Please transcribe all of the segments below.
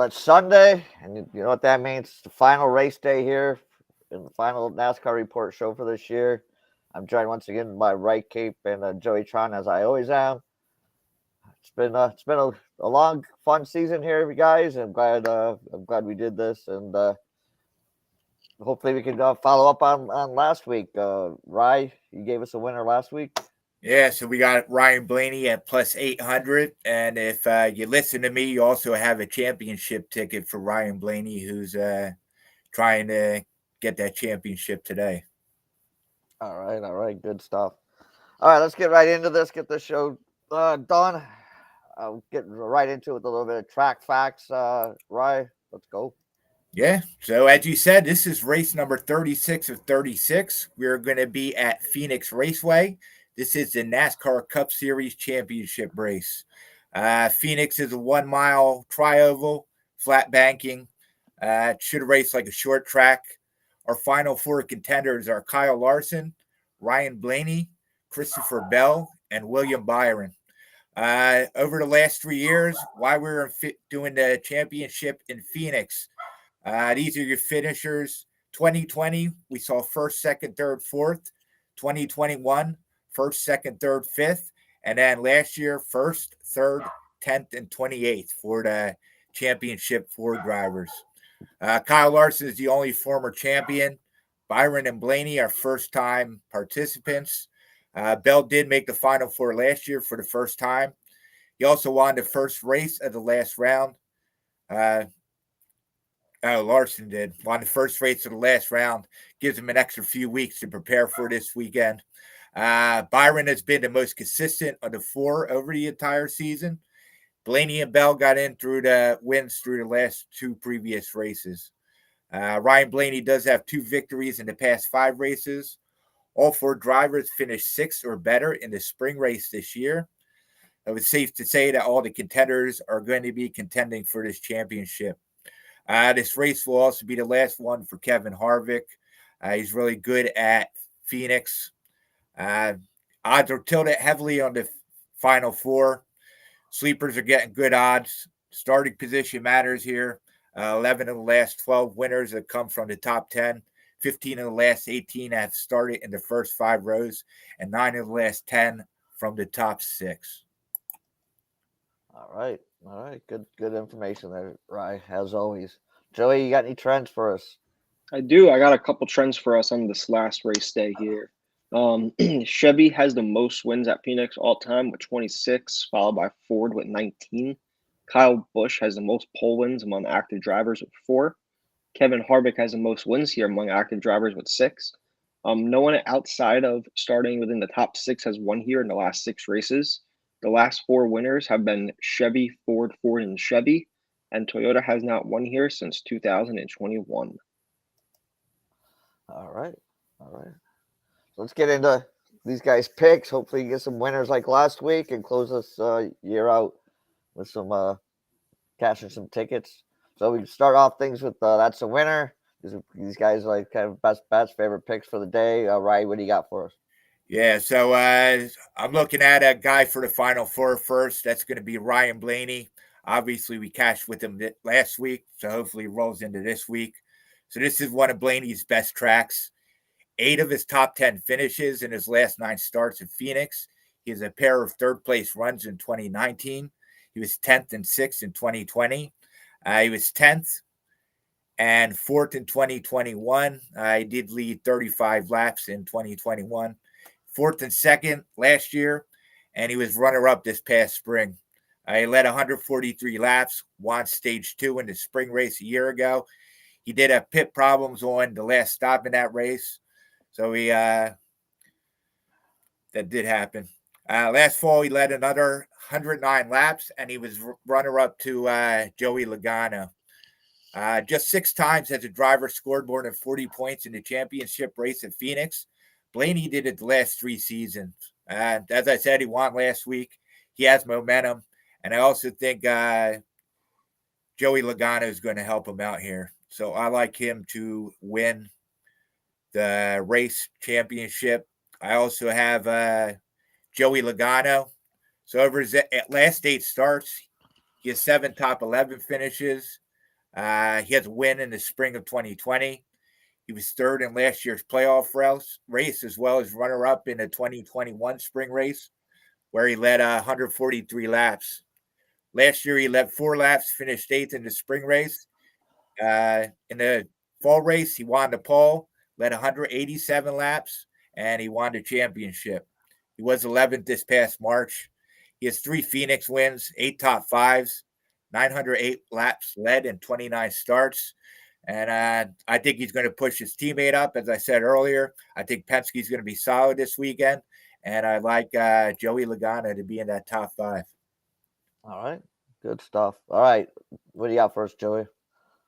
it's Sunday, and you know what that means? It's the final race day here in the final NASCAR Report show for this year. I'm joined once again by Right Cape and Joey Tron, as I always am. It's been a long, fun season here, guys. I'm glad we did this, and hopefully we can follow up on last week. Rye, you gave us a winner last week. Yeah, so we got Ryan Blaney at plus 800. And if you listen to me, you also have a championship ticket for Ryan Blaney, who's trying to get that championship today. All right, good stuff. All right, let's get right into this. Get this show done. I'll get right into it with a little bit of track facts. Rye, let's go. Yeah, so as you said, this is race number 36 of 36. We're going to be at Phoenix Raceway. This is the NASCAR Cup Series Championship race. Phoenix is a 1 mile tri-oval, flat banking. It should race like a short track. Our final four contenders are Kyle Larson, Ryan Blaney, Christopher Bell, and William Byron. Over the last 3 years, while we were doing the championship in Phoenix, these are your finishers. 2020, we saw first, second, third, fourth. 2021, first, second, third, fifth. And then last year, first, third, 10th, and 28th for the championship four drivers. Kyle Larson is the only former champion. Byron and Blaney are first-time participants. Bell did make the Final Four last year for the first time. He also won the first race of the last round. Larson did. Won the first race of the last round. Gives him an extra few weeks to prepare for this weekend. Byron has been the most consistent of the four over the entire season. Blaney and Bell got in through the wins through the last two previous races. Ryan Blaney does have 2 victories in the past 5 races. All 4 drivers finished 6th or better in the spring race this year. It was safe to say that all the contenders are going to be contending for this championship. This race will also be the last one for Kevin Harvick. He's really good at Phoenix. Odds are tilted heavily on the final 4. Sleepers are getting good odds. Starting position matters here. 11 of the last 12 winners have come from the top 10. 15 of the last 18 have started in the first 5 rows, and 9 of the last 10 from the top 6. All right. Good information there, Rye, as always. Joey, you got any trends for us? I do. I got a couple trends for us on this last race day here. Chevy has the most wins at Phoenix all time with 26, followed by Ford with 19. Kyle Busch has the most pole wins among active drivers with 4. Kevin Harvick has the most wins here among active drivers with 6. No one outside of starting within the top 6 has won here in the last 6 races. The last 4 winners have been Chevy, Ford, and Chevy, and Toyota has not won here since 2021. All right. Let's get into these guys' picks. Hopefully, you get some winners like last week and close this year out with some cashing some tickets. So we can start off things with that's a winner. These guys are like kind of best bets, favorite picks for the day. Ryan, what do you got for us? Yeah, so I'm looking at a guy for the Final Four first. That's going to be Ryan Blaney. Obviously, we cashed with him last week, so hopefully he rolls into this week. So this is one of Blaney's best tracks. 8 of his top 10 finishes in his last 9 starts at Phoenix. He has a pair of third-place runs in 2019. He was 10th and 6th in 2020. He was 10th and 4th in 2021. He did lead 35 laps in 2021. 4th and 2nd last year, and he was runner-up this past spring. He led 143 laps, won stage 2 in the spring race a year ago. He did have pit problems on the last stop in that race, so that did happen. Last fall, he led another 109 laps, and he was runner-up to Joey Logano. Just 6 times has a driver scored more than 40 points in the championship race at Phoenix. Blaney did it the last 3 seasons. As I said, he won last week. He has momentum. And I also think Joey Logano is going to help him out here. So I like him to win the race championship. I also have Joey Logano. So over his last 8 starts, he has 7 top 11 finishes, He has a win in the spring of 2020. He was third in last year's playoff race, as well as runner-up in the 2021 spring race, where he led 143 laps. Last year, he led 4 laps, finished 8th in the spring race. In the fall race, he won the pole, led 187 laps, and he won the championship. He was 11th this past March. He has 3 Phoenix wins, 8 top 5s, 908 laps led, and 29 starts. And I think he's going to push his teammate up. As I said earlier, I think Penske's going to be solid this weekend. And I like Joey Logano to be in that top 5. All right. Good stuff. All right. What do you got first, Joey?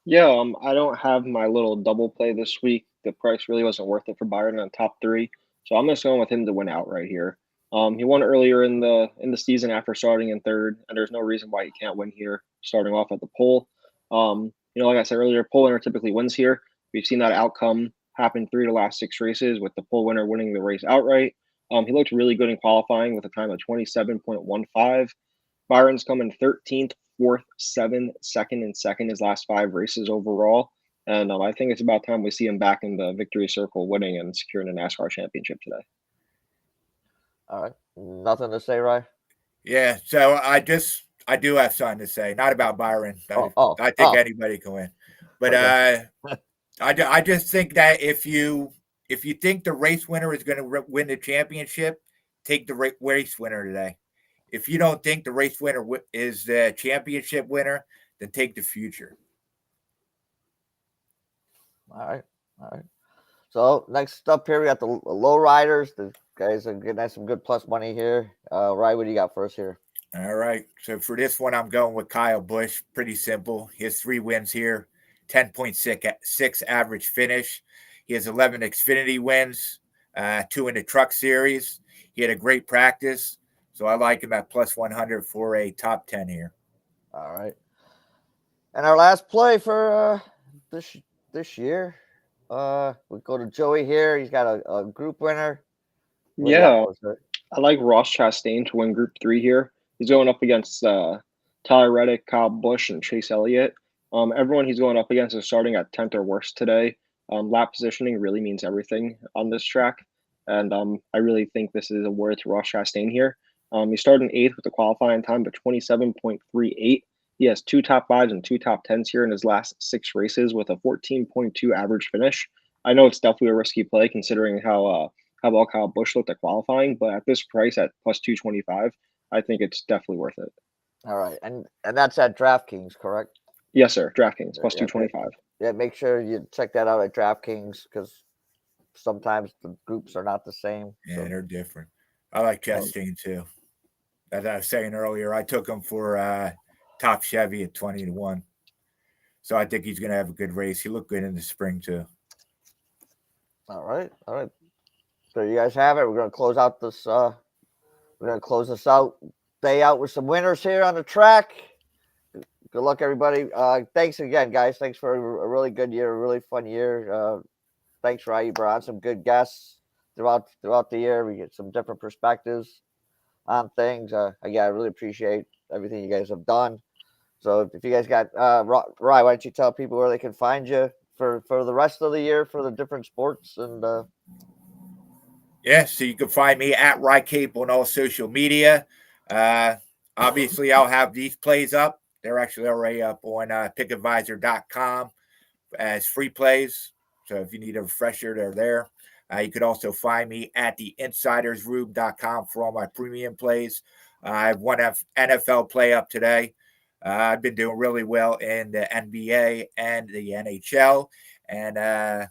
Yeah, I don't have my little double play this week. The price really wasn't worth it for Byron on top 3, so I'm just going with him to win outright here. He won earlier in the season after starting in 3rd, and there's no reason why he can't win here, starting off at the pole. Like I said earlier, pole winner typically wins here. We've seen that outcome happen 3 of the last 6 races, with the pole winner winning the race outright. He looked really good in qualifying with a time of 27.15. Byron's coming 13th, 4th, 7th, 2nd, and 2nd his last 5 races overall. And I think it's about time we see him back in the victory circle, winning and securing a NASCAR championship today. All right. Nothing to say, Rye? Yeah, so I do have something to say, not about Byron. I think anybody can win. But okay. I just think that if you think the race winner is going to win the championship, take the race winner today. If you don't think the race winner is the championship winner, then take the future. All right. So next up here, we got the low riders. The guys are getting some good plus money here. Ryan, what do you got first here? All right. So for this one, I'm going with Kyle Busch. Pretty simple. He has 3 wins here, 10.6 average finish. He has 11 Xfinity wins, 2 in the Truck Series. He had a great practice. So I like him at plus 100 for a top 10 here. All right. And our last play for this year, we go to Joey here. He's got a group winner. Yeah, I like Ross Chastain to win Group 3 here. He's going up against Tyler Reddick, Kyle Busch, and Chase Elliott. Everyone he's going up against is starting at 10th or worse today. Lap positioning really means everything on this track. And I really think this is a word to Ross Chastain here. He started in 8th with a qualifying time of 27.38. He has 2 top 5s and 2 top 10s here in his last 6 races with a 14.2 average finish. I know it's definitely a risky play considering how well Kyle Busch looked at qualifying, but at this price at plus 225, I think it's definitely worth it. All right, and that's at DraftKings, correct? Yes, sir. DraftKings plus 225. Yeah, make sure you check that out at DraftKings because sometimes the groups are not the same. Yeah, they're different. I like Chastain too. As I was saying earlier, I took him for top Chevy at 20-1. So I think he's going to have a good race. He looked good in the spring too. All right. So you guys have it. We're going to close out this. We're going to close this day out with some winners here on the track. Good luck, everybody. Thanks again, guys. Thanks for a really good year, a really fun year. Thanks, Ryan. You brought on some good guests throughout the year. We get some different perspectives on things. Again, I really appreciate everything you guys have done. So if you guys got Ryan, why don't you tell people where they can find you for the rest of the year for the different sports and. Yeah, so you can find me at RyCape on all social media. Obviously, I'll have these plays up. They're actually already up on pickadvisor.com as free plays. So if you need a refresher, they're there. You could also find me at the insidersroom.com for all my premium plays. I have one NFL play up today. I've been doing really well in the NBA and the NHL. And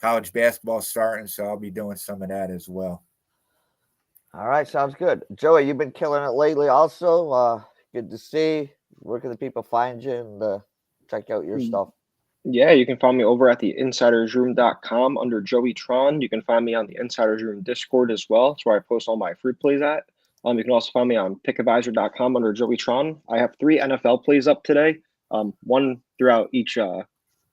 college basketball starting, so I'll be doing some of that as well. All right, sounds good. Joey, you've been killing it lately also. Good to see. Where can the people find you and check out your stuff? Yeah, you can find me over at the insidersroom.com under Joey Tron. You can find me on the Insiders Room Discord as well. That's where I post all my free plays at. You can also find me on pickadvisor.com under Joey Tron. I have 3 NFL plays up today, one throughout each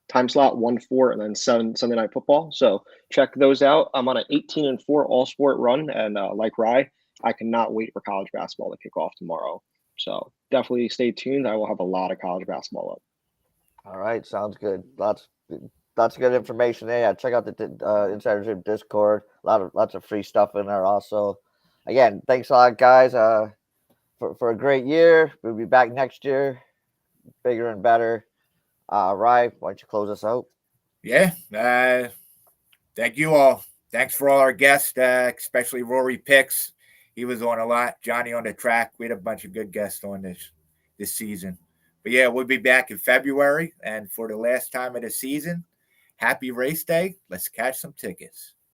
time slot, 1, 4, and then 7 Sunday Night Football. So check those out. I'm on an 18-4 all sport run, and like Rye, I cannot wait for college basketball to kick off tomorrow. So definitely stay tuned. I will have a lot of college basketball up. All right, sounds good. Lots of good information there. Yeah, check out the Insider Gym Discord. Lots of free stuff in there also. Again, thanks a lot, guys. For a great year. We'll be back next year, bigger and better. Rye, why don't you close us out? Yeah. Thank you all. Thanks for all our guests, especially Rory Picks. He was on a lot. Johnny on the track. We had a bunch of good guests on this season. But yeah, we'll be back in February. And for the last time of the season, happy race day. Let's catch some tickets.